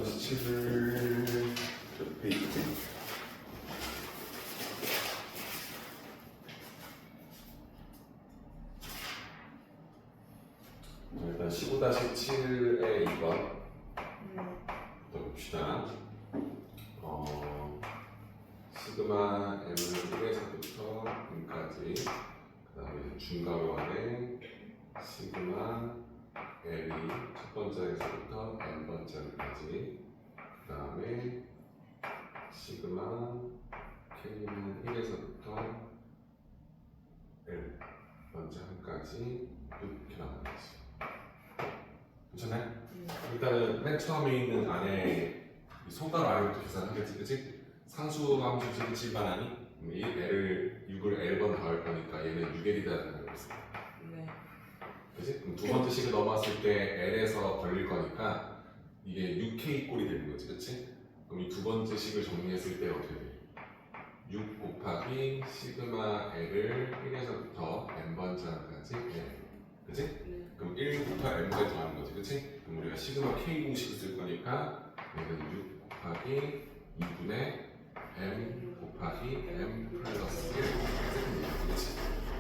15-7 페이지. 일단 15-7의 2번 또 봅시다. 시그마 m은 1에서부터 n까지, 그 다음에 중괄호안에 시그마 L이 첫 번째에서부터 n 번째까지, 그 다음에 시그마 K는 1에서부터 L 번째 한까지 이렇게 나오는 거지. 괜찮아요? 일단은 맨 처음에 있는 안에 손가락 아래부터 계산하겠지, 그치? 상수 함수 집반하니 이 L을 6을 L번 더할 거니까 얘는 6L이라는 걸 있어. 네. 그치? 그럼 두 번째 식을 넘어왔을 때 L에서 걸릴 거니까 이게 6K 꼴이 되는 거지, 그치? 그럼 이 두 번째 식을 정리했을 때 어떻게 돼? 6 곱하기 시그마 L을 1에서부터 n번째까지 L, 그치? 네. 그럼 1부터 n까지 더하는 거지, 그치? 그럼 우리가 시그마 K 공식을 쓸 거니까 얘는 6 곱하기 2분의 m 곱하기 m 플러스 1 그치?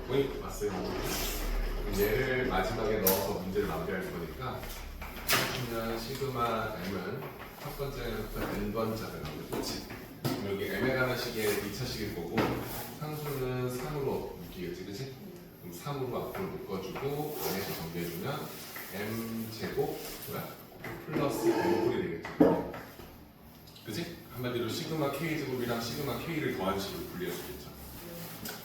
거의 왔어요. 그럼 얘를 마지막에 넣어서 문제를 마무리할 거니까 그러면 시그마 m은 첫 번째부터 n번째가 나오는 거지. 그럼 여기 m에 관한 식의 2차 식일 거고 상수는 3으로 묶이겠지, 그치? 그럼 3으로 앞으로 묶어주고 안에서 정리해주면 m 제곱 뭐야? 플러스 m꼴이 되겠지, 그치? 한마디로 시그마 k 제곱이랑 시그마 k를 더한 식으로 분리할 수 있죠.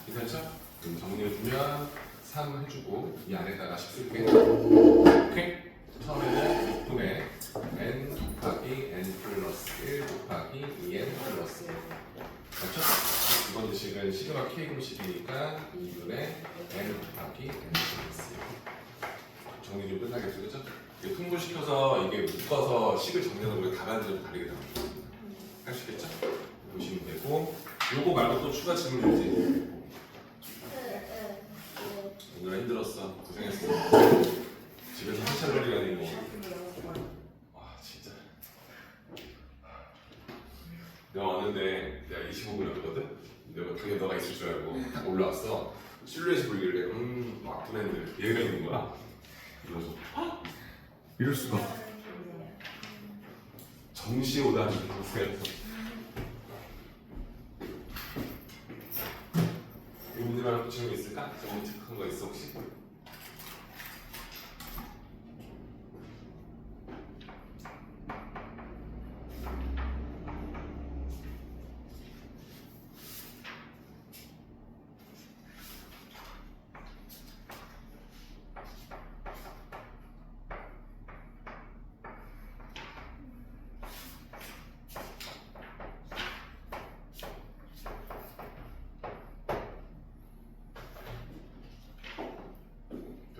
괜찮죠? 그럼 정리해주면 3 해주고 이 안에다가 10 쓸게. 오케이? 처음에는 6분의 n 곱하기 n 플러스 1 곱하기 2n 플러스 1. 맞죠? 두 번째 식은 시그마 k 공식이니까 2분의 n 곱하기 n 플러스 1. 정리 좀 끝나겠죠, 그죠? 통분시켜서 이게 묶어서 식을 정리하는 거에 답안이 좀 다르게 나옵니다. 할 수 있겠죠? 보시면 되고, 요거 말고 또 추가 질문 있지? 오늘 힘들었어. 고생했어. 집에서 한참 걸리가니 뭐. 와 진짜. 내가 왔는데 내가 25분이었거든? 내가 그게 너가 있을 줄 알고 딱 올라왔어. 실루엣이 보이길래 막 보냈는데 얘가 있는 거야. 그래서 이럴 수가. 정시에 오다니 고생했어. 이 문제 말고 질문 있을까? 질문 체크한 거 있어 혹시?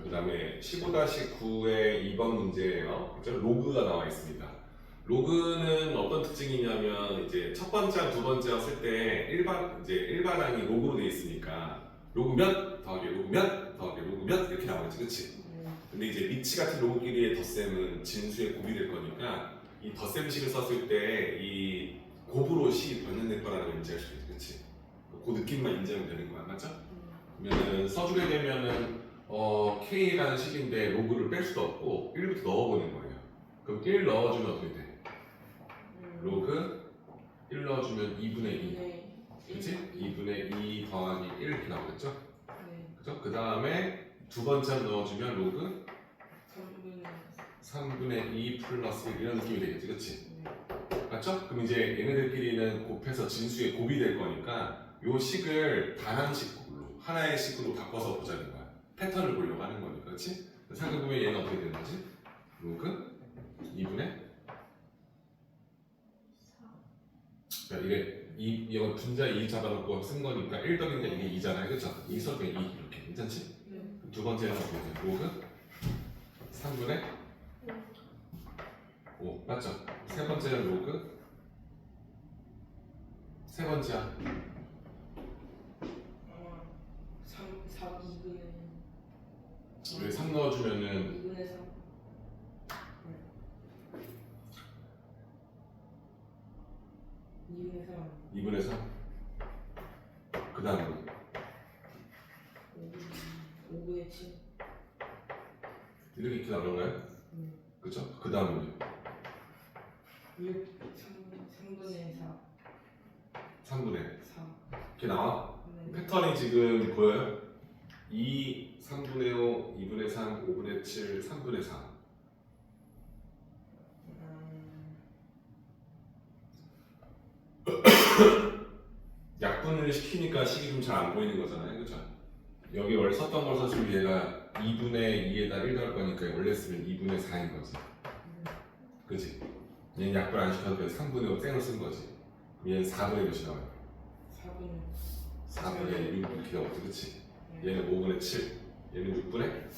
그 다음에 15-9의 2번 문제예요. 그죠? 로그가 나와 있습니다. 로그는 어떤 특징이냐면 이제 첫 번째와 두 번째와 쓸 때 일반항이 로그로 되어 있으니까 로그 몇 더하기 로그 몇 더하기 로그 몇 이렇게 나오겠지, 그렇지? 근데 이제 리치 같은 로그끼리의 덧셈은 진수에 곱이 될 거니까 이 덧셈식을 썼을 때 이 곱으로 식 변형될 거라는 걸 인지할 수 있지, 그렇지? 그 느낌만 인지하면 되는 거야, 맞죠? 그러면은 써주게 되면은 K라는 식인데 로그를 뺄 수도 없고 1부터 넣어보는 거예요. 그럼 1 넣어주면 어떻게 돼? 로그 1 넣어주면 2분의 2 그치? 2분의 2 더하기 1 이렇게 나오겠죠? 그죠? 그 다음에 두 번째 넣어주면 로그 3분의 2 플러스 1 이런 느낌이 되겠지, 그치? 맞죠? 그럼 이제 얘네들끼리는 곱해서 진수에 곱이 될 거니까 요 식을 단항식으로 하나의 식으로 바꿔서 보자는 거야. 패턴을 보려고 하는 거니까, 그렇지? 생각해보면 얘는 어떻게 되는 거지? 로그 2분의 이게 이거 분자 2 잡아놓고 쓴 거니까 1 더니까 이게 2잖아요, 그렇죠? 2 설명 2 이렇게 괜찮지? 두 번째는 어떻게 돼? 로그 3분의 5 맞죠? 세 번째는 로그 세 번째야. 3 넣어주면은 2분의 3. 그 다음은 5분의 7. 이렇게 나오는가요? 그죠? 그 다음은요? 3분의 4. 3분의 4. 이렇게 나와? 네. 패턴이 지금 보여요? 2, 3분의 5, 2분의 3, 5분의 7, 3분의 4. 약분을 시키니까 식이 좀 잘 안 보이는 거잖아요. 그죠? 여기 원래 썼던 걸 써주면 얘가 2분의 2에다 1 더할 거니까 원래 쓰면 2분의 4인 거지. 그치? 얘는 약분 안 시켜도 그냥 3분의 5 땡을 쓴 거지. 그럼 얘는 4분의 몇이 나와요? 4분의 6 이렇게 나오지. 그치? 얘는 5분의 7, 얘는 6분의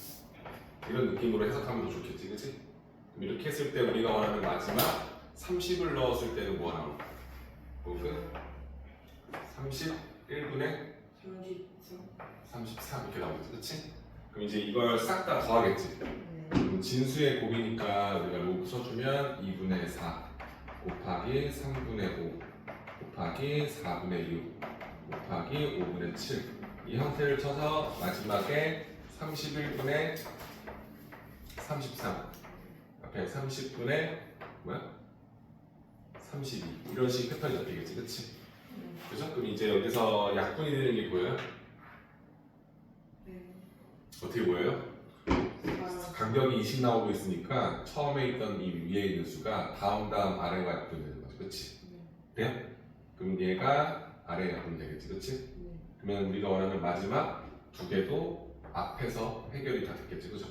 이런 느낌으로 해석하면 더 좋겠지. 그치? 그럼 이렇게 했을 때 우리가 원하는 마지막 30을 넣었을 때는 뭐가 나올까? 뭐그 31분의 33 이렇게 나오겠지. 그치? 그럼 이제 이걸 싹 다 더하겠지. 그럼 진수의 곱이니까 우리가 로그 써주면 2분의 4 곱하기 3분의 5 곱하기 4분의 6 곱하기 5분의 7 이 형태를 쳐서 마지막에 31분의 33 앞에 30분의 뭐야? 32 이런 식 패턴이 잡히겠지. 그치? 그죠? 그럼 이제 여기서 약분이 되는 게 보여요? 어떻게 보여요? 간격이 20 나오고 있으니까 처음에 있던 이 위에 있는 수가 다음 아래가 약분되는 거죠. 그치? 돼요? 그럼 얘가 아래 약분 되겠지. 그치? 그러면 우리가 원하는 마지막 두 개도 앞에서 해결이 다 됐겠지. 그죠?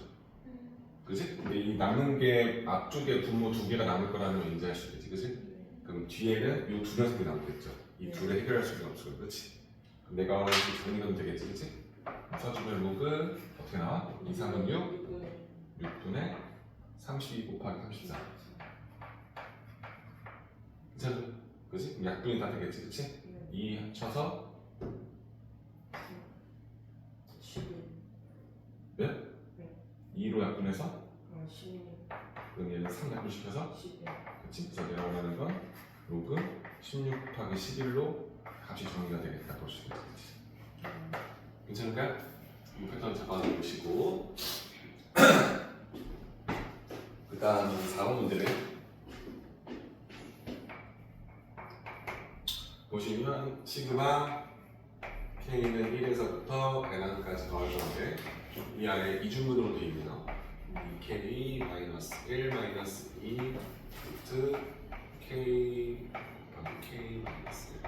그치? 근데 이 남는 게 앞쪽에 분모 두 개가 남을 거라는 걸 인지할 수 있겠지. 그치? 그럼 뒤에는 이 두 녀석이 남겠죠. 이 둘을 해결할 수가 없어. 그치? 그럼 내가 원하는 게 정리하면 되겠지. 그치? 써주면 로그 어떻게 나와? 2, 3은 6분의 32 곱하기 34 괜찮죠? 그치? 그럼 약분이 다 되겠지. 그치? 2 합쳐서 2로 약분해서 16. 그럼 얘는 3 약분시켜서 11. 그치? 그래서 내가 원하는 건 로그 16 곱하기 11로 값이 정리가 되겠다 볼 수 있겠지. 괜찮을까요? 이 패턴 잡아서 보시고 그 다음 4번 문제를 보시면 시그마 K는 1에서부터 N까지 더할 건데 이 안에 이중근으로 되어 있네요. K 마이너스 1 마이너스 2 루트 K 곱하기 K 마이너스 1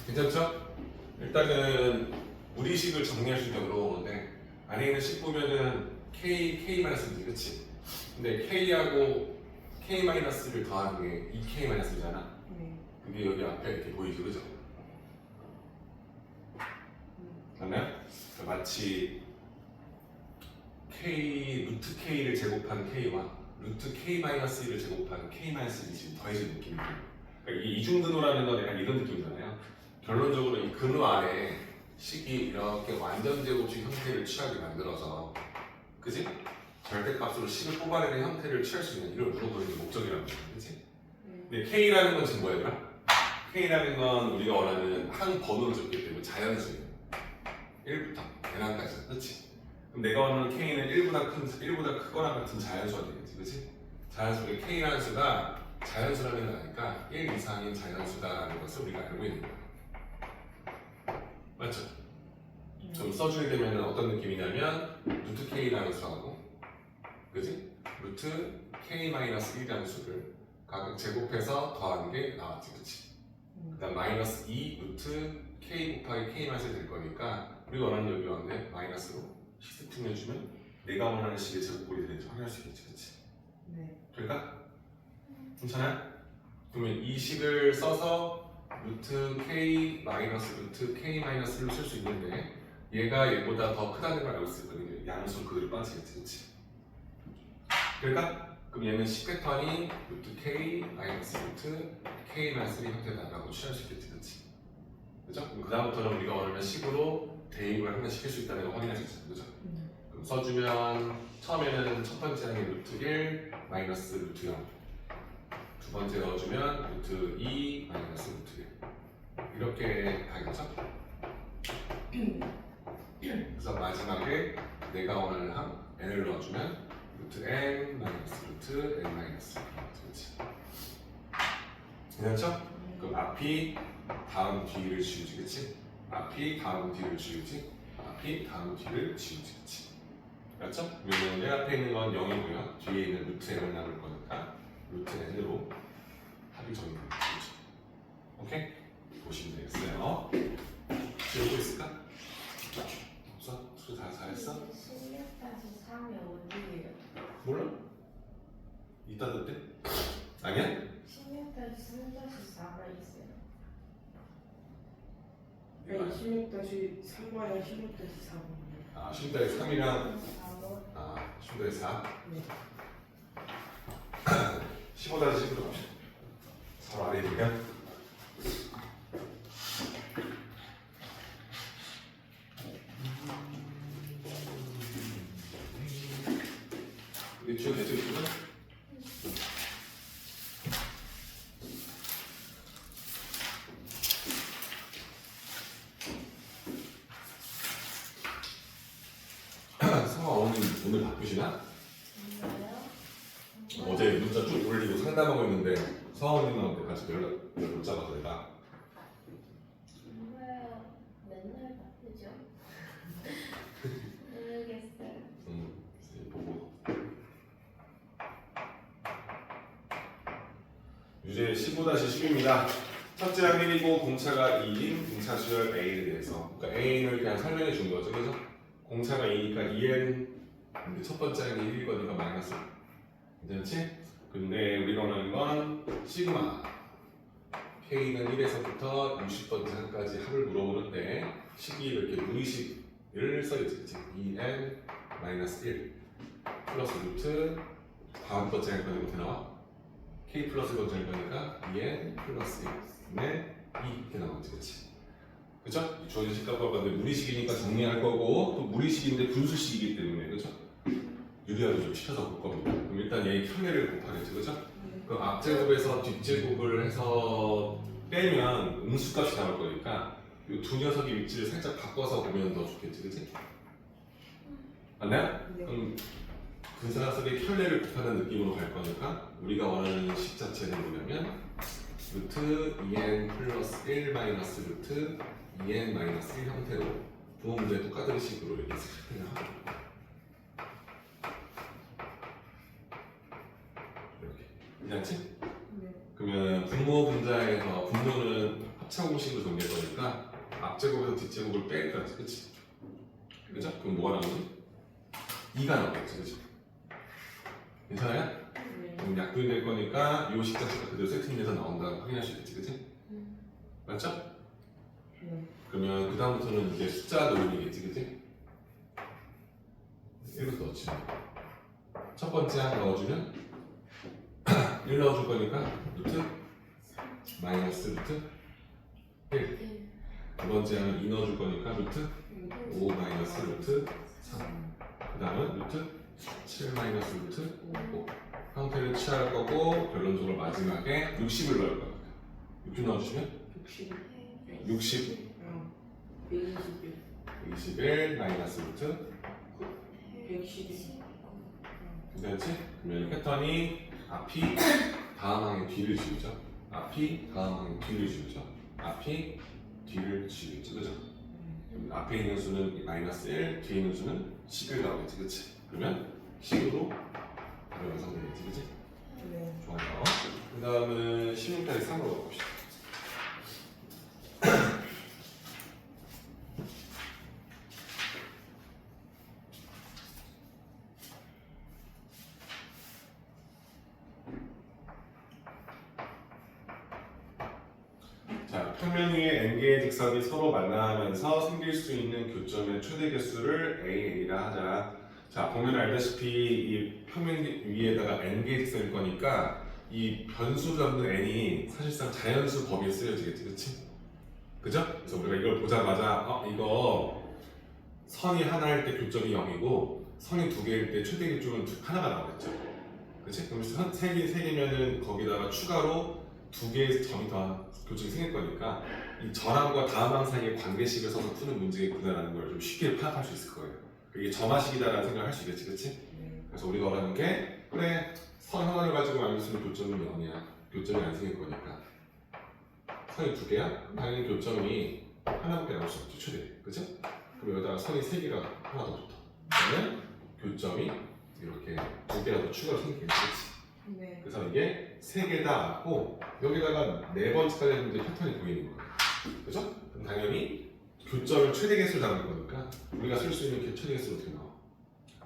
괜찮죠? 일단은 우리식을 정리할 수 있다고 물어본 건데 안에 있는 식 보면은 K 마이너스 2 그치? 근데 K하고 K 마이너스를 더하는 게 2K 마이너스잖아. 그게 여기 앞에 이렇게 보이죠, 그죠? 맞나요? 마치 K 루트 K를 제곱한 K와 루트 K 마이너스 1을 제곱한 K 마이너스 1이 지금 더해진 느낌이에요. 그러니까 이게 이중근호라는 건 약간 이런 느낌이잖아요. 결론적으로 이 근호 안에 식이 이렇게 완전 제곱식 형태를 취하게 만들어서, 그지? 절대값으로 식을 뽑아내는 형태를 취할 수 있는 이걸 물어보는 게 목적이라는 거지, 그지? 근데 K라는 건 지금 뭐야? K라는 건 우리가 원하는 한 번호로 적기 때문에 자연수예요. 1부터 N까지, 그렇지? 그럼 내가 원하는 K는 1보다 크거나 같은 자연수가 되겠지, 그렇지? 자연수의 K라는 수가 자연수라는 걸 아니까 1 이상인 자연수다라는 것을 우리가 알고 있는 거야. 맞죠? 좀 써주게 되면 어떤 느낌이냐면 루트 K라는 수하고, 그지? 루트 K-1이라는 수를 각각 제곱해서 더하는 게 나왔지, 그치? 그 다음 마이너스 2 루트 K 곱하기 K-1이 될 거니까 우리가 원하는 여기 왔는데 마이너스로 식스팅을 해주면 내가 원하는 식의 제곱꼴이 되는지 확인할 수 있겠지, 그치? 될까? 괜찮아요? 그러면 이 식을 써서 루트 K 마이너스 루트 K-1로 쓸 수 있는데 얘가 얘보다 더 크다는 걸 알고 있을 거거든요. 양수 그대로 빠지겠지, 그치? 그러니까 그럼 얘는 식 패턴이 루트 K 마이너스 루트 K 마이너스 1 형태다라고 취할 수 있겠지, 그치? 그죠? 그럼 그 다음부터는 우리가 원하는 식으로 대입을 하면 시킬 수 있다는 걸 확인할 수 있죠, 그죠? 그럼 써주면 처음에는 첫 번째 항에 루트 1 마이너스 루트 0, 두 번째 넣어주면 루트 2 마이너스 루트 1 이렇게 가겠죠? 그래서 마지막에 내가 원하는 항 n을 넣어주면 루트 n 마이너스 루트 n 마이너스 그렇지. 괜찮죠? 그럼 앞이 다음 뒤를 지우지, 그치? 앞이 다음 뒤를 지우지, 앞이 다음 뒤를 지우지, 그치? 맞죠? 왜냐면 맨 앞에 있는 건 0이고요. 뒤에 있는 루트 n을 나눌 거니까 루트 n으로 합이 정리되는 거죠. 오케이? 보시면 되겠어요. 지우고 있을까? 없어? 수다 잘했어? 16-3이 어디예요? 몰라? 이따 듣대? 아니야? 16-3-4가 있어요. 네, 16-3과랑 16-4번. 아, 10더하기 3이랑 4번. 아, 10더하기 4 네. 15-10으로 갑시다. 서로 아래 있으면 우리 주어 대체 주어? 성아 오늘 바쁘시나? 정말요? 어제 문자 쭉 올리고 상담하고 있는데 서아원님하고 같이 연락 못 잡아서 내가 정말 맨날 바쁘죠? 모르겠어요. 이제 보고 유제 15-10입니다. 첫째 항 1이고 공차가 2인 공차 수열 A에 대해서 그러니까 A를 그냥 설명해 준 거죠. 그래서 공차가 2니까 2n 근데 첫 번째 항이 1일 거니까 마이너스 괜찮지? 근데 우리가 원하는 건 시그마 K는 1에서부터 60번째 항까지 합을 물어보는데 식이 이렇게 무의식을 써야지 그치? 2n 마이너스 1 플러스 루트 다음 번째 할 거니까 어떻게 나와? K 플러스 번째 할 거니까 2n 플러스 1네 2 이렇게 나오지 그치? 그죠? 주어진 식값과 건데 무리식이니까 정리할 거고 또 무리식인데 분수식이기 때문에 그죠? 유리화도 좀 시켜서 볼 겁니다. 그럼 일단 얘 편례를 곱하겠죠 그죠? 그 앞제곱에서 뒷제곱을 해서 빼면 음수값이 나올 거니까 이 두 녀석의 위치를 살짝 바꿔서 보면 더 좋겠지 그치? 맞나요? 네. 그럼 근사각석의 편례를 곱하는 느낌으로 갈 거니까 우리가 원하는 식 자체는 뭐냐면 루트 2n 플러스 1 마이너스 루트 2n 마이너스 1 형태로 부호 문제 똑같은 식으로 이렇게 세팅을 하고 이렇게 괜찮지? 네. 그러면 분모 분자에서 분모는 합차 공식으로 정리할 거니까 앞제곱에서 뒷제곱을 뺄 거지 그치? 그죠? 그럼 뭐가 나오지? 2가 나오겠지 그치? 괜찮아요? 네. 그럼 약분이 될 거니까 이 식자체가 그대로 세팅돼서 나온다고 확인할 수 있겠지 그치? 맞죠? 네. 그러면 그 다음부터는 이제 숫자 노름이겠지 그치? 이렇게 넣지 첫 번째 항 넣어주면 1 넣어줄 거니까 루트 마이너스 루트 1 두 번째 항은 2 넣어줄 거니까 루트 5 마이너스 루트 3 그 다음은 루트 7 마이너스 루트 5 형태를 취할 거고 결론적으로 마지막에 60을 넣을 겁니다 60 넣어주시면 60. 60 121. 21 마이너스 루트 112. 괜찮지? 그러면 이 패턴이 앞이 다음 항의 뒤를 지우죠 앞이 다음 항의 뒤를 지우죠 앞이 뒤를 지우겠죠 그죠? 그럼 앞에 있는 수는 마이너스 1 뒤에 있는 수는 11 나오겠지 그치? 그러면 10으로 바로 완성되겠지 그치? 네. 좋아요 그 다음은 16까지 3으로 가봅시다 자, 평면 위에 n개의 직선이 서로 만나면서 생길 수 있는 교점의 최대 개수를 AN이라 하자. 자, 보면 알다시피 이 평면 위에다가 n개의 직선일 거니까 이 변수 잡는 n이 사실상 자연수 범위에 쓰여지겠지, 그치? 그죠? 그래서 우리가 이걸 보자마자 이거 선이 하나일 때 교점이 0이고 선이 두 개일 때 최대 교점은 하나가 나오겠죠. 그치? 그럼 세 개면은 거기다가 추가로 2개의 점이 더 교점이 생길 거니까 이 전항과 다음항 사이의 관계식을 써서 푸는 문제구나라는 걸 좀 쉽게 파악할 수 있을 거예요. 이게 점화식이다라는 생각을 할 수 있겠지, 그치? 그래서 우리가 원하는 게 그래 선 하나를 가지고 만들수록 교점은 0이야. 교점이 안 생길 거니까 선이 2개야? 당연히 교점이 하나밖에 나올 수 없지, 최대. 그죠? 그럼 여기다가 선이 3개가 하나 더 붙어. 그러면 교점이 이렇게 2개가 더 추가로 생기겠지. 네. 그래서 이게 3개 다 맞고 여기다가 4번째까지 했는데 패턴이 보이는 거예요. 그죠? 그럼 당연히 교점을 최대 개수로 잡는 거니까 우리가 쓸 수 있는 최대 개수로 어떻게 나와?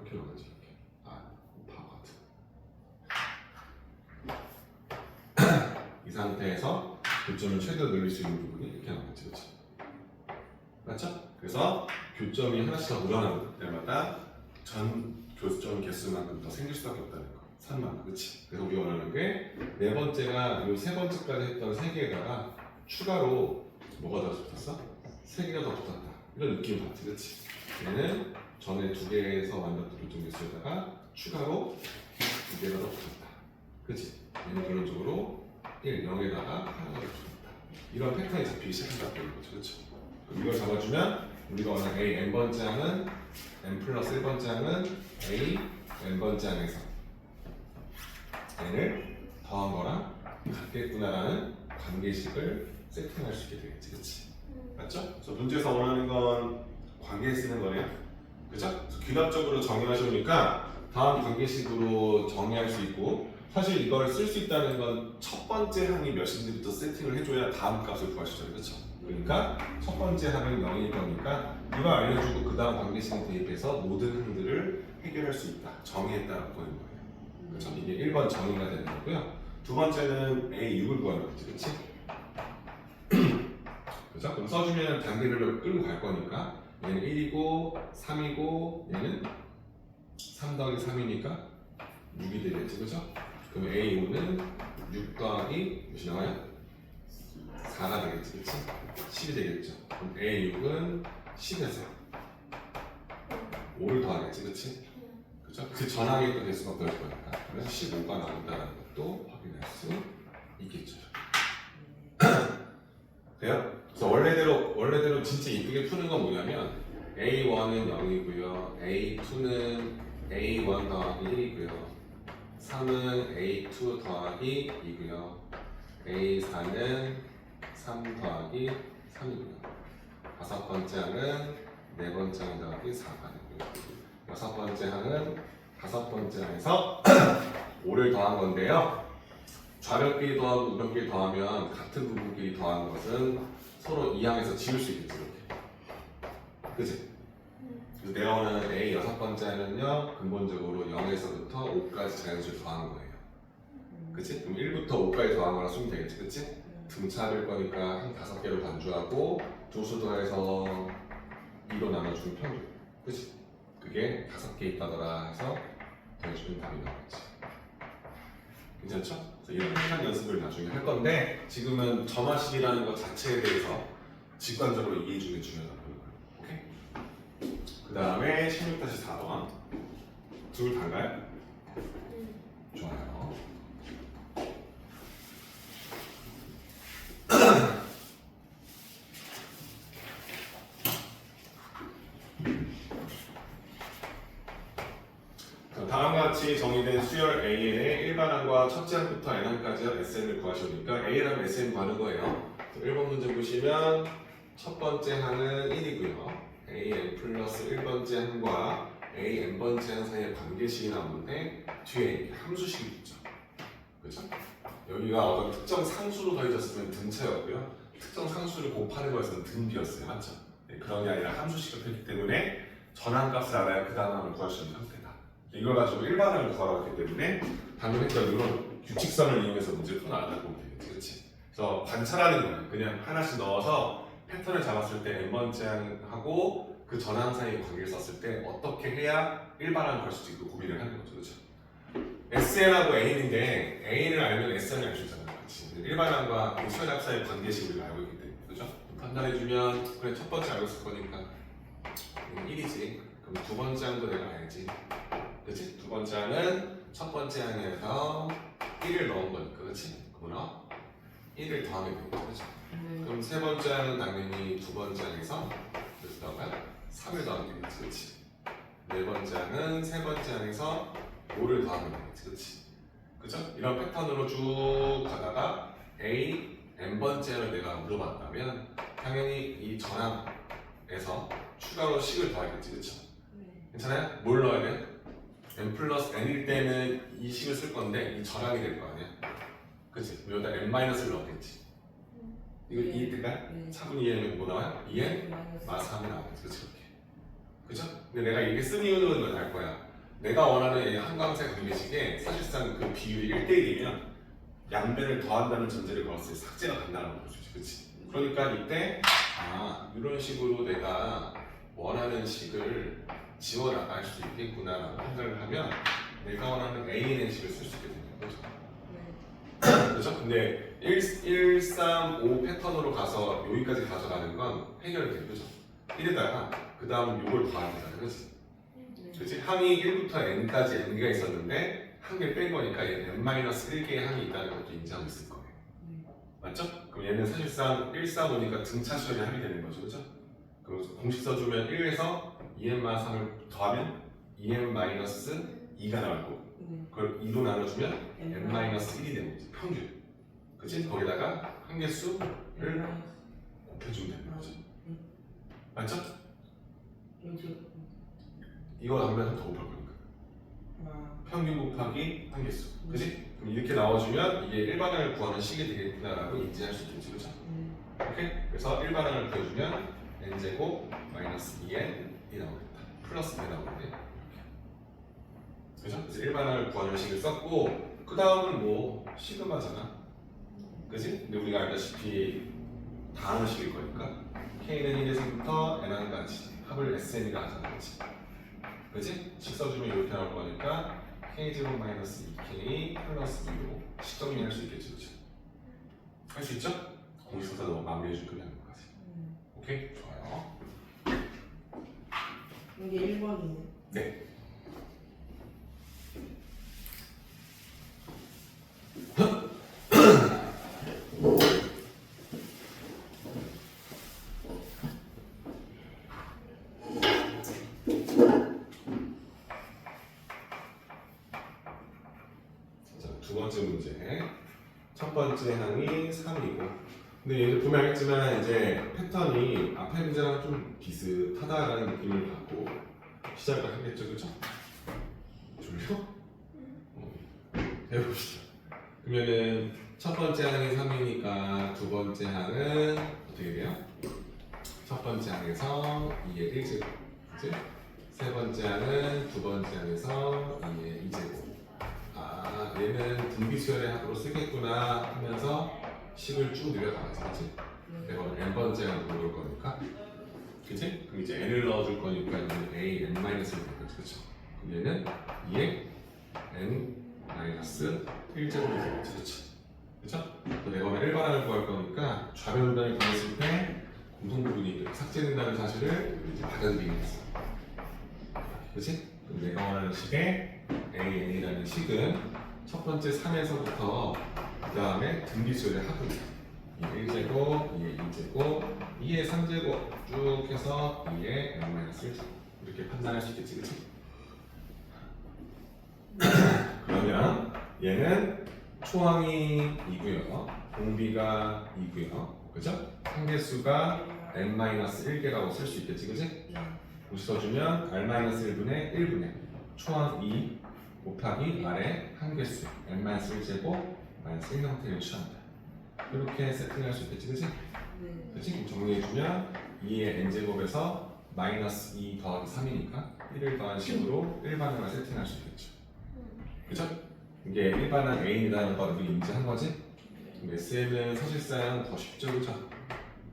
이렇게 나오지. 이렇게. 아, 바보 같은. 이 상태에서 교점을 최대로 늘릴 수 있는 부분이 이렇게 나오겠지. 그렇지? 맞죠? 그래서 교점이 하나씩 더 늘어나는 때마다 전 교점 개수만큼 더 생길 수밖에 없다는 거. 선만, 그렇지? 그래서 우리가 원하는 게 4번째가 이 3번째까지 했던 3개에다가 추가로 뭐가 더 붙었어? 3개가 더 붙었다. 이런 느낌 같지, 그렇지? 얘는 전에 2개에서 만들었던 교점 개수에다가 추가로 2개가 더 붙었다. 그렇지? 얘는 결론적으로 1, 0에다가 하나가 더 붙었다. 이런 패턴이 잡히기 시작한다는 거죠, 그렇죠? 이걸 잡아주면 우리가 원하는 A n번째 항은 n 플러스 1번째 항은 A n번째 항에서 n을 더한 거랑 같겠구나라는 관계식을 세팅할 수 있게 되겠지, 그렇지? 맞죠? 그래서 문제에서 원하는 건 관계에 쓰는 거네요, 그죠? 그래서 귀납적으로 정의하시니까 다음 관계식으로 정의할 수 있고 사실 이걸 쓸 수 있다는 건 첫 번째 항이 몇인지부터 세팅을 해줘야 다음 값을 구할 수 있잖아요, 그렇죠? 그러니까 첫 번째 항은 0일 거니까 이거 알려주고 그 다음 관계식을 대입해서 모든 항들을 해결할 수 있다, 정의했다라고 보는 거예요. 그렇죠? 이게 1번 정의가 되는 거고요. 두 번째는 A6을 구하는 거지, 그렇지? 그렇죠? 그럼 써주면 단계별로 끌고 갈 거니까 얘는 1이고 3이고 얘는 3 더하기 3이니까 6이 되겠지, 그렇죠? 그럼 A5는 6 더하기 몇이 나와요? 4가 되겠지, 그렇지? 10이 되겠죠. 그럼 A6은 10에서 5를 더하겠지, 그렇지? 그죠? 그 전항의 또 개수가 더할 거니까. 그래서 15가 나온다는 것도 확인할 수 있겠죠. 돼요? 그래서 원래대로 진짜 이쁘게 푸는 건 뭐냐면 A1은 0이고요, A2는 A1 더하기 1이고요, 3은 A2 더하기 2고요, A4는 3 더하기 3이고요, 5번째 항은 4번째 항 더하기 4가 되고요, 6번째 항은 5번째 항에서 5를 더한 건데요. 좌변끼리 더하고 우변끼리 더하면 같은 부분끼리 더한 것은 서로 이 항에서 지울 수 있겠지, 이렇게. 그치? 그래서 내가 원하는 A 6번째는요, 근본적으로 0에서부터 5까지 자연수를 더한 거예요. 그치? 그럼 1부터 5까지 더한 거라 쓰면 되겠지, 그치? 등차를 거니까 한 5개로 간주하고 두 수 더해서 2로 나눠주면 평균. 그치? 그게 5개 있다더라 해서 더해주면 답이 나오겠지. 괜찮죠? 그래서 이런 항상 연습을 나중에 할 건데 지금은 점화식이라는 것 자체에 대해서 직관적으로 이해해 주는 게 중요하다고 보는 거예요. 오케이? 그 다음에 16-4번 둘 다인가요? 좋아요. 다음과 같이 정의된 수열 AN의 일반항과 첫째 항부터 n항까지 SN을 구하시니까 A랑 SN 구하는 거예요. 1번 문제 보시면 첫 번째 항은 1이고요. AN 플러스 1번째 항과 AN번째 항 사이의 관계식이 나오는데 뒤에 함수식이 있죠. 그렇죠? 여기가 어떤 특정 상수로 더해졌으면 등차였고요. 특정 상수를 곱하는 거였으면 등비였어요. 맞죠? 네, 그런 게 아니라 함수식을 폈기 때문에 전항값을 알아야 그 다음 항을 구할 수 있는 형태다. 이걸 가지고 일반항을 구하라고 했기 때문에 방금 했던 이런 규칙선을 이용해서 문제를 풀어나가다 보면 되겠지, 그렇지? 그래서 관찰하는 거예요. 그냥 하나씩 넣어서 패턴을 잡았을 때 n번째 항하고 그 전항 사이의 관계를 썼을 때 어떻게 해야 일반항을 갈 수 있고 고민을 하는 거죠, 그렇죠? SN하고 A인데 A를 알면 SN을 알 수 있잖아요, 그렇지? 일반항과 수열합 사이의 관계식을 우리가 알고 있기 때문에, 그렇죠? 판단해주면 그래 첫 번째 알고 있을 거니까 1이지. 그럼 두 번째 항도 내가 알지. 그치? 두 번째 항은 첫 번째 항에서 1을 넣은 거니까, 그치? 그러면 1을 더하면 되겠다, 그치? 네. 그럼 세 번째 항은 당연히 두 번째 항에서 그래서 나와요? 3을 더하면 되겠지, 그치? 네 번째 항은 세 번째 항에서 5를 더하면 되겠지, 그치? 그죠? 이런 패턴으로 쭉 가다가 A, n번째를 내가 물어봤다면 당연히 이 전항에서 추가로 식을 더하겠지, 그쵸? 네. 괜찮아요? 뭘 넣어야 돼? n 플러스 n일 때는 이 식을 쓸 건데 이 전항이 될 거 아니야? 그치? 여기다 n 마이너스를 넣겠지. 이거 2일 때가 네. 4분의 2n이면 뭐 나와요? 2n 마이너스. 마스 3이 나오겠지, 그치? 그렇게. 그죠? 근데 내가 이렇게 쓴 이유는 넌 알 거야. 내가 원하는 이 한광색 관계식에 사실상 그 비율이 1대1이면 양변을 더한다는 전제를 걸었을 때 삭제가 간다는 거죠, 그치? 그러니까 이때 이런 식으로 내가 원하는 식을 지워나갈 수 있겠구나라고 생각을 하면 내가 원하는 A의 식을 쓸 수 있게 되는 거죠. 네. 그죠? 근데 1, 3, 5 패턴으로 가서 여기까지 가져가는 건 해결이 돼, 그죠? 1에다가 그 다음 요걸 더하는 거잖아, 그치? 네. 그치? 항이 1부터 n까지 n개가 있었는데 한 개 뺀 거니까 얘는 n-1개의 항이 있다는 것도 인지하고 있을 거예요. 맞죠? 그럼 얘는 사실상 1, 4, 5니까 등차수열이 합이 되는 거죠, 그죠? 그럼 공식 써주면 1에서 2n-3을 더하면 2n-2가 나올 거고 네. 그걸 2로 나눠주면 n-1이 되는 거지, 평균. 그치? 거기다가 한개수를 곱해주면 되는 거죠. 맞죠? 이거 나오면 더 곱할 거니까. 평균 곱하기 한개수. 그치? 그럼 이렇게 나와주면 이게 일반항을 구하는 식이 되겠구나라고 인지할 수 있겠지, 그죠? 오케이? 그래서 일반항을 구해주면 n제곱 마이너스 2n이 나오겠다. 플러스 2 나오겠네. 그죠? 그래서 일반항을 구하는 식을 썼고 그 다음은 뭐 시그마잖아. 그지? 근데 우리가 알다시피 다 하는 식일 거니까 K는 1에서부터 N항까지 합을 SN이라 하잖아, 그치? 그치? 식 써주면 이렇게 나올 거니까 K0 마이너스 2K 플러스 2로 식 정리할 수 있겠지, 그치? 할 수 있죠? 공식 써서 너 마무리해줄 거면 하는 거지. 오케이? 좋아요. 이게 1번이네. 네. 자, 두 번째 문제. 첫 번째 항이 3이고 근데 얘도 보면 알겠지만 이제 패턴이 앞에 문제랑 좀 비슷하다라는 느낌을 받고 시작을 하겠죠, 그죠? 졸려? 해봅시다. 그러면은 첫 번째 항이 3이니까 두 번째 항은 어떻게 돼요? 첫 번째 항에서 2의 1제곱, 그치? 세 번째 항은 두 번째 항에서 2의 2제곱. 얘는 등비수열의 합으로 쓰겠구나 하면서 식을 쭉 늘려가면서, 그치? 내가 n번째 항을 넣을 거니까, 그치? 그럼 이제 n을 넣어줄 거니까 얘는 a, n-를 되겠지, 그쵸? 그럼 얘는 2의 n-1제곱이 되겠지, 그치? 그쵸? 또 내가 오늘 일반항을 구할 거니까 좌변변을 구했을 때 공통부분이 이렇게 삭제된다는 사실을 이제 받아들이겠어. 그치? 그럼 내가 원하는 식의 AN이라는 식은 첫 번째 3에서부터 그 다음에 등비수열의 합입니다. 2의 1제곱, 2의 2제곱, 2의 3제곱 쭉 해서 2의 n-1제곱 이렇게 판단할 수 있겠지, 그치? 그러면 얘는 초항이 2고요, 공비가 2고요, 그죠? 상대수가 n-1개라고 쓸 수 있겠지, 그치? 공식 써주면 r-1분의 1분의 초항 2 곱하기 r의 한개수 n-1제곱 마이너스 1 형태를 취한다. 이렇게 세팅할 수 있겠지, 그치? 그치? 그럼 정리해주면 2의 n제곱에서 마이너스 2 더하기 3이니까 1을 더한 식으로 일반항을 세팅할 수 있겠죠. 그죠? 이게 일반항 A이라는 걸 우리 인지한 거지? 그럼 SM은 사실상 더 쉽죠, 그죠?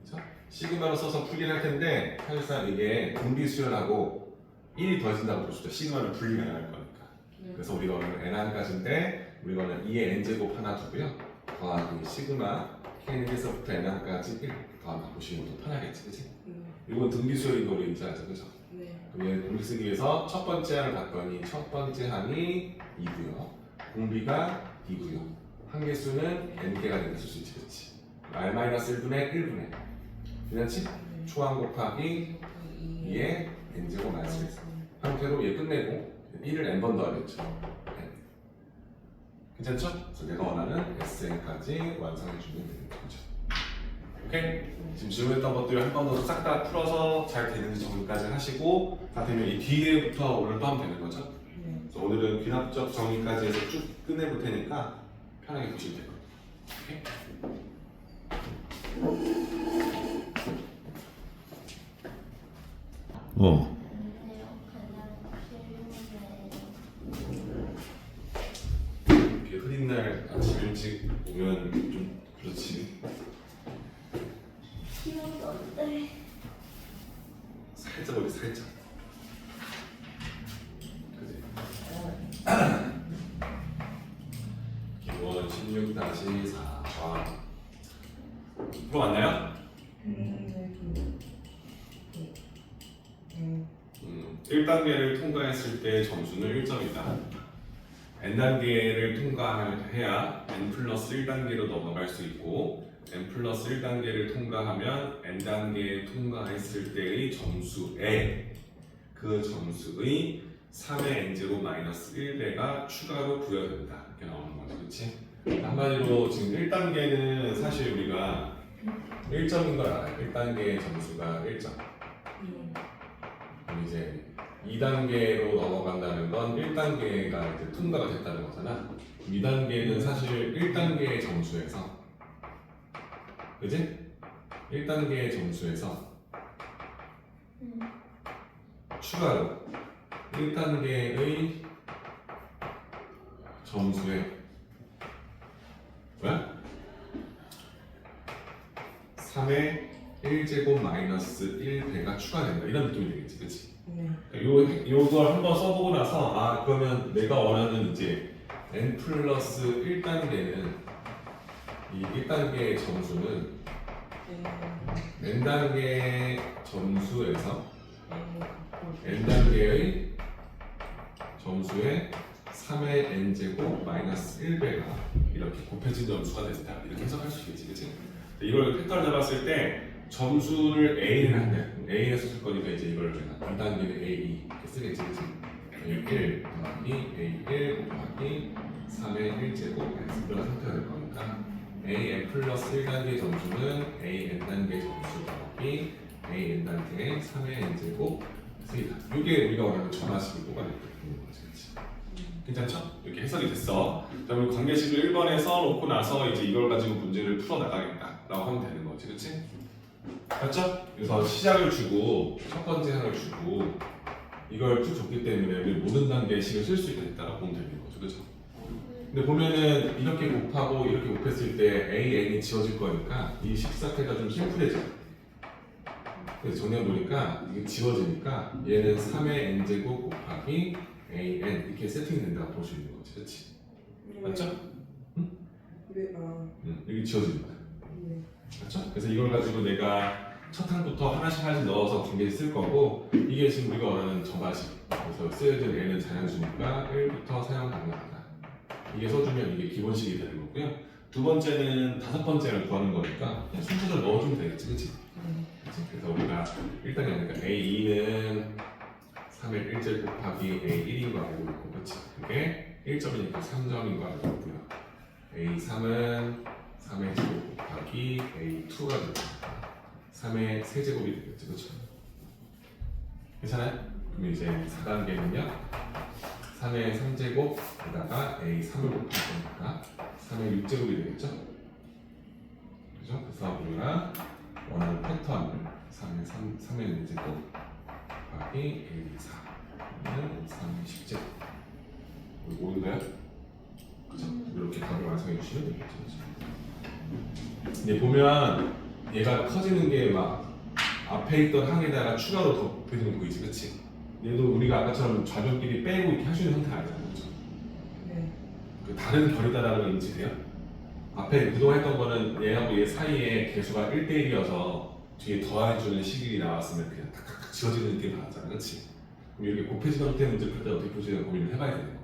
그죠? 시그마로 써서 풀긴 할 텐데 사실상 이게 등비수열하고 1이 더해진다고 볼 수 있죠. 시그마를 분리가 나갈 거니까. 그래서 우리가 오늘 n항까지인데 우리가 2의 n제곱 하나 두고요. 더하기 시그마 K는 1에서부터 n항까지 1 더한다 보시면 더 편하겠지, 그치? 이건 등비수열인 거로 인지하죠, 그죠? 얘 공비 쓰기 위해서 첫 번째 항을 봤더니 첫 번째 항이 2고요. 공비가 D고요. 한계수는 N개가 된다 쓸 수 있지, 그렇지? R-1분의 1분의 괜찮지? 초항 곱하기 2의 N제곱 마이너스 1 형태로 얘 끝내고 1을 N번 더하겠죠. N. 괜찮죠? 그래서 내가 원하는 SN까지 완성해주면 되는 거죠. 오케이? 지금 질문했던 것들 한 번 더 싹 다 풀어서 잘 되는지 정리까지 하시고 다 되면 이 뒤에부터 오늘 또 하면 되는 거죠. 네. 그래서 오늘은 귀납적 정리까지 해서 쭉 끝내볼 테니까 편하게 보시면 될 거예요. 오케이? 안녕하세요. 가장 실용의 이렇게 흐린 날 아침 일찍 오면 좀 그렇지. 귀여운데. 살짝 올려 살짝. 그지? 기본 16-4번 풀어왔나요? 1단계를 통과했을 때 점수는 1점이다. N단계를 통과해야 N 플러스 1단계로 넘어갈 수 있고 N 플러스 1단계를 통과하면 N단계에 통과했을 때의 점수에 그 점수의 3의 N제곱 마이너스 1배가 추가로 부여된다. 이렇게 나오는 거지, 그렇지? 한마디로 지금 1단계는 사실 우리가 1점인 걸 알아요. 1단계의 점수가 1점. 그럼 이제 2단계로 넘어간다는 건 1단계가 이제 통과가 됐다는 거잖아. 2단계는 사실 1단계의 점수에서, 그지? 1단계의 점수에서 추가로 1단계의 점수에 뭐야? 3의 1제곱 마이너스 1배가 추가된다. 이런 느낌이 되겠지, 그치? 네. 요걸 한번 써보고 나서 아 그러면 내가 원하는 이제 n 플러스 1단계는 이 1단계의 점수는 n단계 점수에서 n단계의 점수에 3의 n제곱 마이너스 1배가 이렇게 곱해진 점수가 됐다. 이렇게 해석할 수 있겠지, 그치? 이걸 팩터를 잡았을 때 점수를 A를 한대. A에서 쓸 거니까 이제 이걸 내가 2단계는 A2 이렇게 쓰겠지, 그치? A1 곱하기 A1 곱하기 3의 1제곱 이런 상태가 될 거니까 AN 플러스 1단계 점수는 AN단계 점수 더하기 AN단계 3의 N제곱 쓰이다. 이게 우리가 원하는 전화식을 뽑아낼 때 되는 거지, 그치? 괜찮죠? 이렇게 해석이 됐어. 자, 우리 관계식을 1번에 써놓고 나서 이제 이걸 가지고 문제를 풀어나가겠다 라고 하면 되는 거지, 그치? 맞죠? 그래서 시작을 주고 첫 번째 항을 주고 이걸 쭉 줬기 때문에 우리 모든 단계의 식을 쓸 수 있게 됐다라고 보면 되는 거죠, 그죠? 근데 보면은 이렇게 곱하고 이렇게 곱했을 때 A, N이 지워질 거니까 이 식사태가 좀 심플해져. 그래서 정리해보니까 이게 지워지니까 얘는 3의 N제곱 곱하기 AN 이렇게 세팅된다고 볼 수 있는 거지, 그치? 맞죠? 응? 여기 지워지니까. 맞죠? 그래서 이걸 가지고 내가 첫 항부터 하나씩 넣어서 관계식 쓸 거고 이게 지금 우리가 원하는 저가식. 그래서 쓰여진 N은 자연수니까 1부터 사용 가능하다. 이게 써주면 이게 기본식이 되는 거고요. 두 번째는 다섯 번째를 구하는 거니까 그냥 순서대로 넣어주면 되겠지, 그치? 그치? 그래서 우리가 일단 그러니까 A2는 3의 1제곱 곱하기 A1인 거 알고 있고, 그치? 그게 1점이니까 3점인 거 알고 있고요. A3은 3의 제곱 곱하기 A2가 되니까 3의 세제곱이 되겠죠, 그쵸? 괜찮아요? 그럼 이제 4단계는요 3의 3제곱에다가 A3을 곱할 거니까 3의 6제곱이 되겠죠? 그죠? 그래서 우리가 원하는 패턴을 3의 4제곱 곱하기 A4는 3의 10제곱 모르나요? 그죠? 이렇게 답을 완성해 주시면 되겠죠, 그죠? 근데 보면 얘가 커지는 게 막 앞에 있던 항에다가 추가로 더 곱해지는 거 보이지, 그치? 얘도 우리가 아까처럼 좌변끼리 빼고 이렇게 할 수 있는 형태가 아니잖아, 그렇죠? 네. 그 다른 결이다라는 거 인지돼요? 앞에 그동안 했던 거는 얘하고 얘 사이에 개수가 1대1이어서 뒤에 더해주는 식이 나왔으면 그냥 탁탁탁 지워지는 느낌이 나왔잖아, 그렇지? 그럼 이렇게 곱해지는 형태 문제 풀 때 어떻게 풀지 고민을 해봐야 되는 거예요.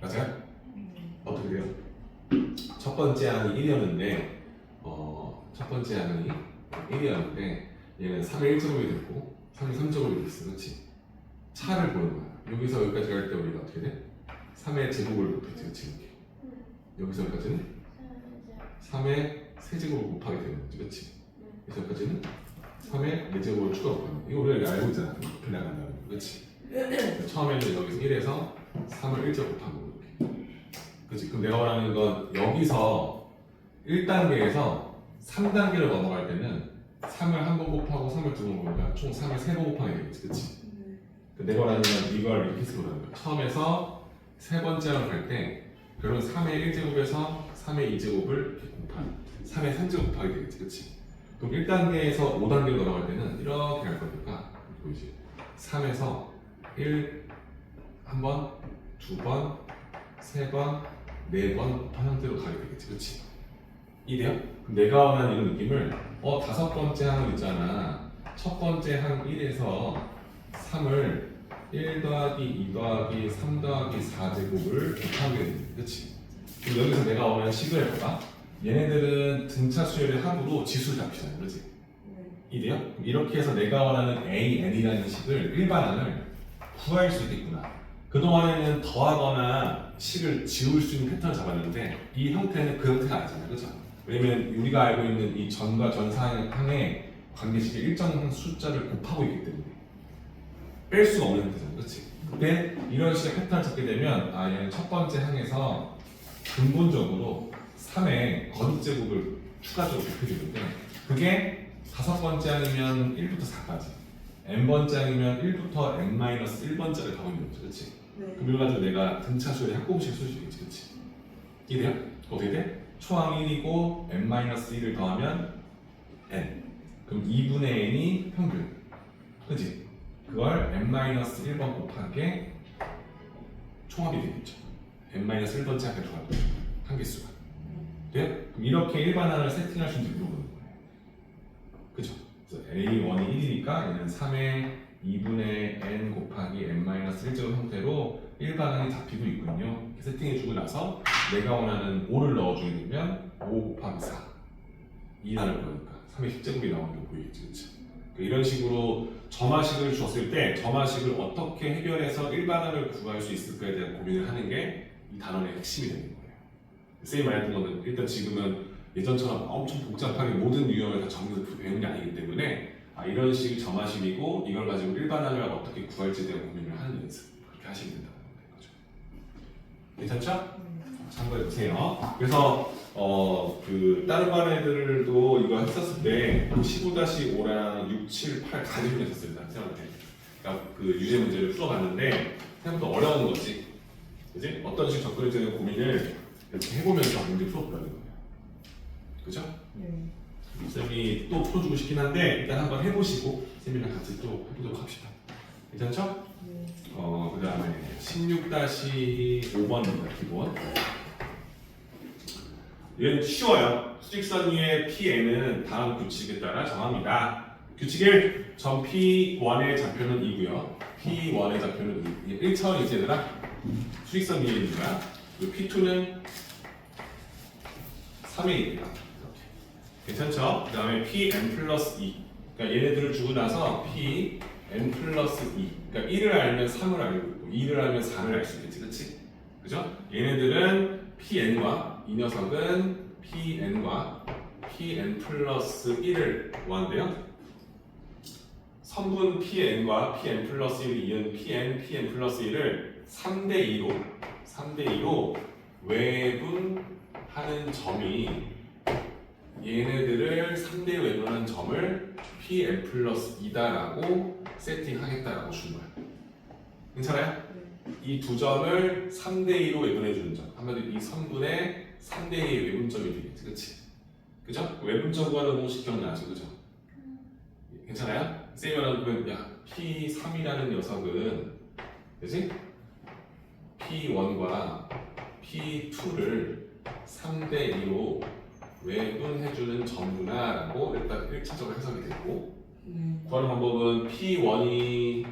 맞아요? 어떻게 돼요? 첫 번째 항이 1이었는데 첫 번째 항이 1이었는데 얘는 3의 1제곱이 됐고 3의 3제곱이 됐어. 그렇지? 차를 보는 거야. 여기서 여기까지 갈 때 우리가 어떻게 돼? 3의 제곱을 곱했지. 그렇지? 이렇게. 여기서 여기까지는 3의 세제곱을 곱하게 되는 거지. 그렇지? 그래서 여기까지는 3의 4제곱을 추가 곱하는 거. 이거 우리가 알고 있잖아. 곱해 나간다는 거. 그렇지? 처음에는 여기서 1에서 3을 1제곱 곱한 거. 그치? 그럼 내가 원하는 건 여기서 1단계에서 3단계로 넘어갈 때는 3을 한 번 곱하고 3을 두 번 곱하니까 총 3을 3번 곱하게 되겠지. 그치? 내가 원하는 건 이걸 이렇게 해서 보라는 거야. 처음에서 세 번째로 갈 때 결론 3의 1제곱에서 3의 2제곱을 이렇게 곱하는 3의 3제곱 곱하게 되겠지. 그치? 그럼 1단계에서 5단계로 넘어갈 때는 이렇게 갈 거니까 보이지? 3에서 1 한 번, 두 번, 세 번, 네 번 곱한 형태로 가게 되겠지. 그치? 이래요? 그럼 내가 원하는 이런 느낌을 다섯 번째 항 있잖아. 첫 번째 항 1에서 3을 1 더하기 2 더하기 3 더하기 4제곱을 곱하게 되는. 그치? 그럼 여기서 내가 원하는 식을 해봐. 얘네들은 등차 수열의 합으로 지수를 잡히잖아. 그렇지? 이래요? 그럼 이렇게 해서 내가 원하는 AN이라는 식을 일반항을 구할 수 있겠구나. 그동안에는 더하거나 식을 지울 수 있는 패턴을 잡았는데 이 형태는 그 형태가 아니잖아요. 그렇죠? 왜냐면 우리가 알고 있는 이 전과 전사항의 관계식의 일정 숫자를 곱하고 있기 때문에 뺄 수가 없는 형태잖아요. 그렇지? 근데 이런 식의 패턴을 잡게 되면 얘는 첫 번째 항에서 근본적으로 3의 거듭제곱을 추가적으로 곱해주는데 그게 다섯 번째 항이면 1부터 4까지 n번째 항이면 1부터 n-1번째를 가고 있는 거죠. 그렇지? 그럼 이걸 가지고 내가 등차 수열의 합공식을 쓸 수 있겠지. 그렇지? 이래요? 어떻게 돼? 초항 1이고 n-1을 더하면 n. 그럼 2분의 n이 평균. 그치? 그걸 n-1번 곱한 게 총합이 되겠죠. n-1번째 합의 조합. 한개수가. 돼요? 그럼 이렇게 일반항을 세팅할 수 있는지 물어보는 거예요. 그죠? 그래서 A1이 1이니까 얘는 3의 2분의 n 곱하기 n-1제곱 형태로 일반항이 잡히고 있군요. 이렇게 세팅해주고 나서 내가 원하는 5를 넣어주게 되면 5 곱하기 4 2단을 보니까 3의 10제곱이 나오는 게 보이겠지. 그치? 이런 식으로 점화식을 줬을 때 점화식을 어떻게 해결해서 일반항을 구할 수 있을까에 대한 고민을 하는 게 이 단원의 핵심이 되는 거예요. 쌤이 말했던 거는 일단 지금은 예전처럼 엄청 복잡하게 모든 유형을 다 정리해서 배우는 게 아니기 때문에 이런 식이 점화식이고 이걸 가지고 일반항을 어떻게 구할지에 대한 고민을 하는 연습 그렇게 하시면 된다는 거죠. 괜찮죠? 참고해 보세요. 그래서 그 다른 반 애들도 이거 했었을 때 15-5랑 6, 7, 8 가지고 했었습니다. 쌤한테. 그러니까 그 유제 문제를 풀어봤는데 생각보다 어려운 거지. 그지? 어떤 식으로 접근해야 되는 고민을 이렇게 해보면서 문제 풀어보라는 거예요. 그죠? 쌤이 또 풀어주고 싶긴 한데 일단 한번 해보시고 쌤이랑 같이 또 해보도록 합시다. 괜찮죠? 그 다음에 16-5번입니다. 기본. 얘는 쉬워요. 수직선 위의 PN은 다음 규칙에 따라 정합니다. 규칙 1. 점 P1의 좌표는 2고요. P1의 좌표는 2. 1차원이지 얘들아? 수직선 위에 있는 거야. 그리고 P2는 3에 있다. 괜찮죠? 그 다음에 Pn 플러스 2. 그러니까 얘네들을 주고 나서 Pn 플러스 2. 그러니까 1을 알면 3을 알고 있고 2를 알면 4를 알 수 있겠지. 그치? 그죠? 얘네들은 Pn과 이 녀석은 Pn과 Pn 플러스 1을 구하는데요. 선분 Pn과 Pn 플러스 1이 이은 Pn 플러스 1을 3대2로 외분하는 점이 얘네들을 3대2로 외분하는 점을 Pn 플러스 2다라고 세팅하겠다라고 준 거야. 괜찮아요? 이 두 점을 3대2로 외분해주는 점. 한마디로 이 선분의 3대2의 외분점이 되겠지. 그치? 그죠? 외분점 구하는 공식 기억나죠? 그죠? 괜찮아요? 쌤이 말하는 P3이라는 녀석은 그치? P1과 P2를 3대2로 외분해주는 점구나라고 일단 1차적으로 해석이 되고 구하는 방법은 P1이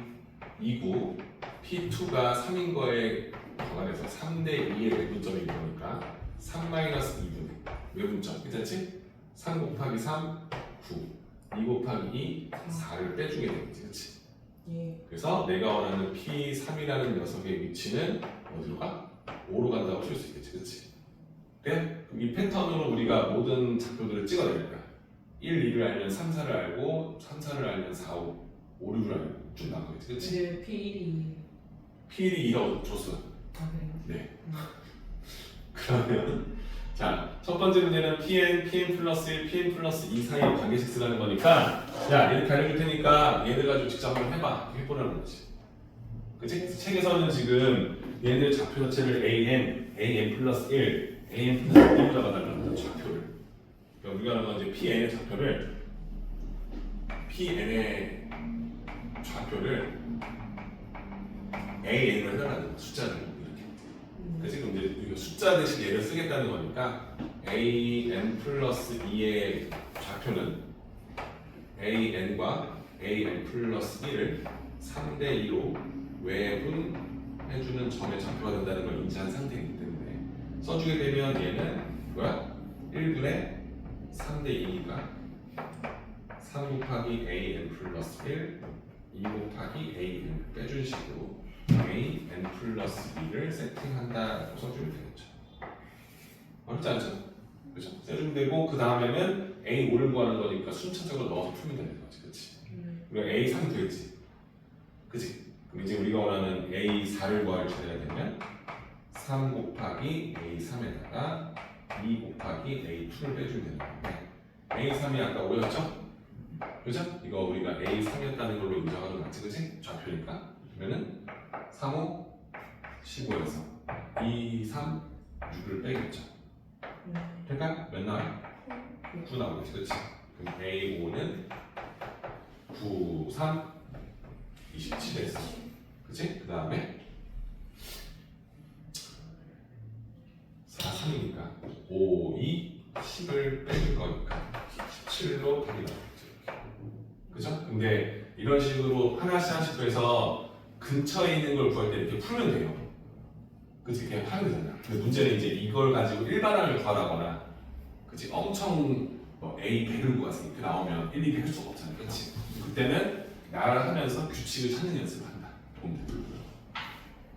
2구 P2가 3인 거에 더해서 3대 2의 외분점인 거니까 3-2분의 외분점 괜찮지? 3 곱하기 3 9 2 곱하기 2 4를 빼주게 되겠지 그치? 예. 그래서 내가 원하는 P3이라는 녀석의 위치는 어디로 가? 5로 간다고 줄 수 있겠지 그치? 그래? 그럼 이 패턴으로 우리가 모든 좌표들을 찍어낼 거야 1, 2를 알면 3, 4를 알고 3, 4를 알면 4, 5, 5, 6을 알고 쭉 나가겠지 그치? 이제 P1이. P1이 2라고 줬어 아 그래요? 네 그러면 자, 첫 번째 문제는 Pn, Pn 플러스 1, Pn 플러스 2 사이의 관계식 쓰라는 거니까 야, 이렇게 알려줄 테니까 얘들 가지고 직접 한번 해봐 해보라는 거지 그치? 책에서는 지금 얘들 좌표 자체를 AN, AN 플러스 1, AN 플러스 2로 잡아달라는 거야 좌표를 그러니까 우리가 하는 건 이제 PN의 좌표를 PN의 좌표를 AN으로 해달라는 거야 숫자를 이렇게 그래서 지금 이제 우리가 숫자 대신 얘를 쓰겠다는 거니까 AN 플러스 2의 좌표는 AN과 AN 플러스 1을 3대 2로 외분해주는 점의 좌표가 된다는 걸 인지한 상태이기 때문에 써주게 되면 얘는 뭐야? 1분의 3대 2니까 3 곱하기 AN 플러스 1 2 곱하기 AN 빼준 식으로 AN 플러스 2를 세팅한다라고 써주면 되겠죠. 어렵지 않죠? 그렇죠? 써주면 되고 그 다음에는 A5를 구하는 거니까 순차적으로 넣어서 풀면 되는 거지, 그렇지? 우리가 A3 되겠지, 그렇지? 그럼 이제 우리가 원하는 A4를 구할 차례가 되면 3 곱하기 A3에다가 2 곱하기 A2를 빼주면 되는 건데 A3이 아까 5였죠? 그죠? 이거 우리가 A3이었다는 걸로 인정하는 거 맞지, 그치? 좌표니까 그러면은 3, 5, 15에서 2, 3, 6을 빼겠죠. 그러니까 몇 나와요? 9 나오겠지, 그치? 그럼 A5는 9, 3, 27에서 그치? 그 다음에 4, 3이니까 5, 2, 10을 빼줄 거니까 17로 답이 나오겠죠. 그죠? 근데 이런 식으로 하나씩 하나씩 해서 근처에 있는 걸 구할 때 이렇게 풀면 돼요. 그치? 그냥 하면 되잖아. 근데 문제는 이제 이걸 가지고 일반항을 구하라거나 그치? 엄청 뭐 A 100을 구해서 이렇게 나오면 1, 2, 0 할 수가 없잖아. 그치? 그때는 나를 하면서 규칙을 찾는 연습을 한다. 보면 돼.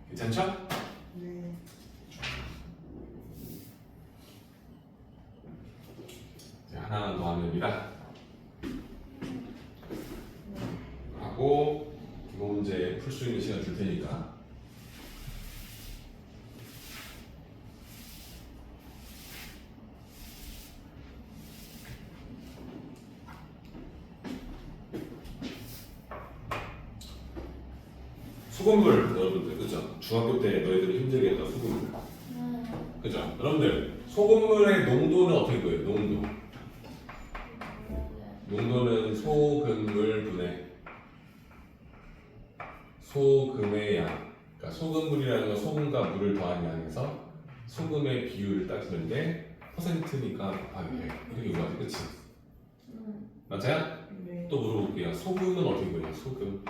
괜찮죠? 네. 이제 하나 더 하면 됩니다. 하고 기본 문제 풀 수 있는 시간 줄 테니까. 소금물 여러분들 그죠? 중학교 때 너희들이 힘들게 했던 소금물 그죠? 여러분들 소금물의 농도는 어떻게 보여요? 농도는 소금물 분의 소금의 양 그러니까 소금물이라는 건 소금과 물을 더한 양에서 소금의 비율을 따지는데 퍼센트니까 곱하기 100 이렇게 구하지 그치? 맞아요? 네. 또 물어볼게요 소금은 어떻게 보여요? 소금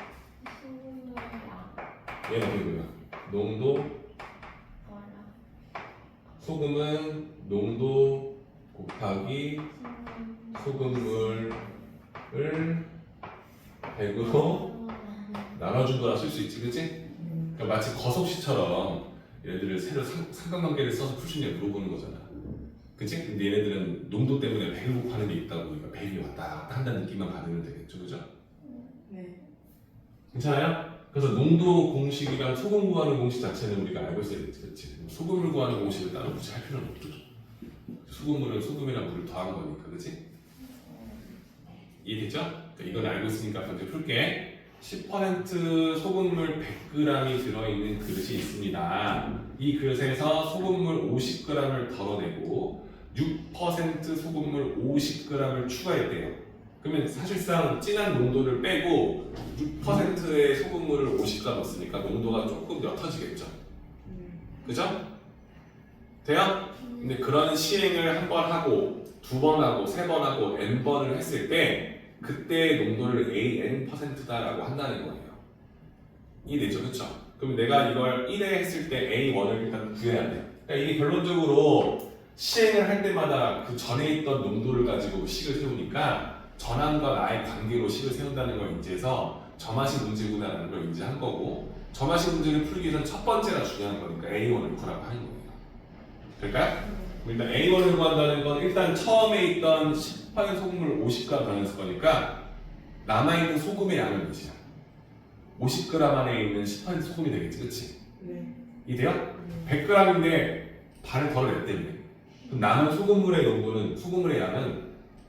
얘는 어떻게 보여요? 농도 소금은 농도 곱하기 소금물을 100으로 나눠준 거라 쓸 수 있지, 그치? 그러니까 마치 거섭시처럼 얘네들을 새로 삼각관계를 써서 풀 수 있냐 물어보는 거잖아, 그치? 근데 얘네들은 농도 때문에 100을 곱하는 게 있다고 보니까 100이 왔다 갔다 한다는 느낌만 받으면 되겠죠, 그죠? 네. 괜찮아요? 그래서 농도 공식이랑 소금 구하는 공식 자체는 우리가 알고 있어야 되지, 그치? 소금을 구하는 공식을 따로 굳이 할 필요는 없죠. 소금물은 소금이랑 물을 더한 거니까, 그치? 이해됐죠? 그러니까 이건 알고 있으니까 먼저 풀게. 10% 소금물 100g이 들어있는 그릇이 있습니다. 이 그릇에서 소금물 50g을 덜어내고 6% 소금물 50g을 추가했대요. 그러면 사실상 진한 농도를 빼고 6%의 소금물을 50g 넣었으니까 농도가 조금 옅어지겠죠. 그죠? 돼요? 근데 그런 시행을 한 번 하고 두 번 하고 세 번 하고 n번을 했을 때 그때 농도를 AN%다라고 한다는 거예요. 되죠, 그렇죠? 그럼 내가 이걸 1에 했을 때 A1을 일단 구해야 돼. 그러니까 이게 결론적으로 시행을 할 때마다 그 전에 있던 농도를 가지고 식을 세우니까 전항과 나의 관계로 식을 세운다는 걸 인지해서 점화식 문제구나라는 걸 인지한 거고, 점화식 문제를 풀기 위해서는 첫 번째가 중요한 거니까 A1을 구하라고 하는 거예요. 될까요? 일단 A1을 구한다는 건 일단 처음에 있던 10% 소금을 50g 변했을 거니까 남아있는 소금의 양은 몇이야? 50g 안에 있는 10% 소금이 되겠지, 그치? 네. 이돼요? 100g인데 반을 덜어냈대요. 그럼 남은 소금물의 농도는, 소금물의 양은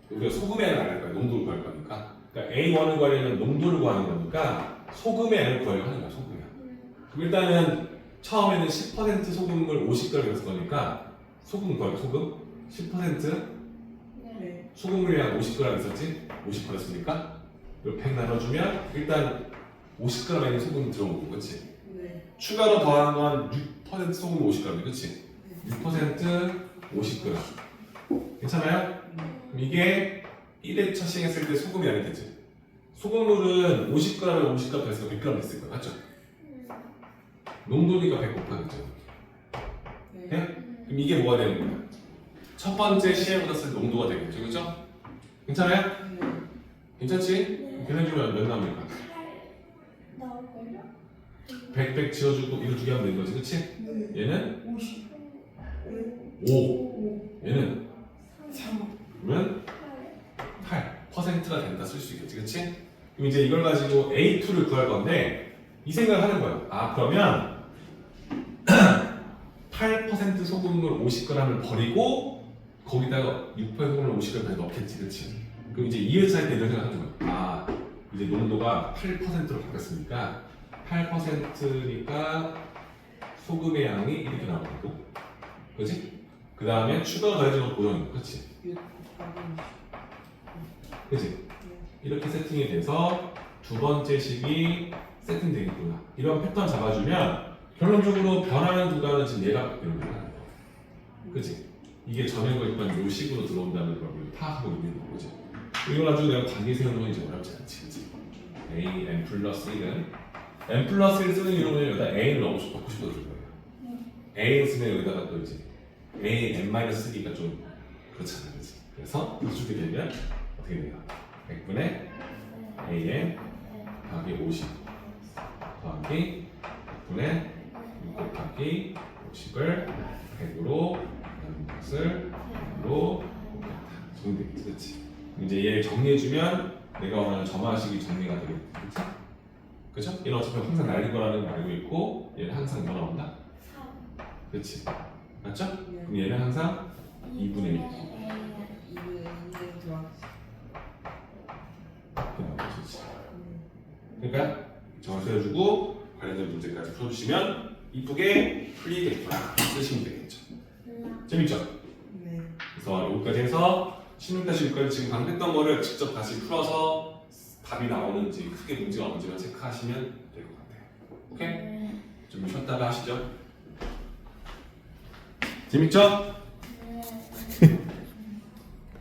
우리가 소금의 양을 알 거야. 농도를 구할 거니까. 그러니까 A1을 구하려면 농도를 구하는 거니까 소금의 양을 구하려고 하는 거야. 소금의 양. 그럼 일단은 처음에는 10% 소금을 50g 했을 거니까 소금 구할까? 소금? 10% 네. 소금물량 50g 있었지? 50%였으니까 100 나눠주면 일단 50g에 있는 소금이 들어오고, 그치? 네. 추가로 더한 건 6% 소금 50g, 그치? 6% 50g. 괜찮아요? 그럼 이게 1회차 시행했을 때 소금이 양이 되지. 소금물은 50g에 50g 더해서 100g 됐을 거야, 맞죠? 농도니까 100 곱하겠죠. 네. 그럼 이게 뭐가 되는 거야? 첫 번째 시행을 했을 때 농도가 되겠죠, 그죠? 괜찮아요? 네. 괜찮지? 계산해주면 몇 나옵니까? 8 나올걸요? 100 지워주고 이거 두 개 하면 되는 거지, 그치? 네. 얘는 50. 5, 얘는 3. 그러면 8%가 된다 쓸 수 있겠지, 그치? 그럼 이제 이걸 가지고 A2를 구할 건데 이 생각을 하는 거예요. 아, 그러면 8% 소금물 50g을 버리고 거기다가 6% 소금물 50g을 넣겠지, 그치? 그럼 이제 2회차 때 이런 생각 하는 거예요. 아, 이제 농도가 8%로 바뀌었으니까 8%니까 소금의 양이 이렇게 나오고, 그지? 그 다음에 추가가 더해지면 고정인 거, 그치? 6 곱하기 그치? 이렇게 세팅이 돼서 두 번째 식이 세팅되겠구나. 이런 패턴 잡아주면 결론적으로 변하는 구간은 지금 얘가 바뀌는 거야. 그치? 이게 전액을 일단 이 식으로 들어온다는 걸 우리 파악하고 있는 거지. 이걸 가지고 내가 관계 세우는 건 이제 어렵지 않지, 그치? A, N 플러스 1은 N 플러스 1 쓰는 이유는 여기다 A를 넣고 싶어서 줄 거예요. A를 쓰면 여기다가 또 이제 A, N 마이너스 3가 좀 그렇잖아, 그치? 그래서 이렇게 되면 어떻게 돼요? 100분의 AN 더하기 50 더하기 100분의 6 곱하기 50을 100으로 나눈 것을 100으로 곱했다. 정리되겠지, 그치? 이제 얘 정리해주면 내가 원하는 점화식이 정리가 되겠지, 그치? 그죠? 얘는 어차피 항상 날릴 거라는 걸 알고 있고 얘는 항상 뭐 나온다? 3 그치? 맞죠? 네. 그럼 얘는 항상 2분의 1 2분의 2는 들어갔어. 이렇게 나오겠지. 그러니까 정확히 해주고 관련된 문제까지 풀어주시면 이쁘게 풀리겠구나 쓰시면 되겠죠. 재밌죠? 네. 그래서 여기까지 해서 16-6까지 지금 방금 했던 거를 직접 다시 풀어서 답이 나오는지 크게 문제가 없는지만 체크하시면 될 것 같아요. 오케이? 좀 쉬었다가 하시죠. 재밌죠?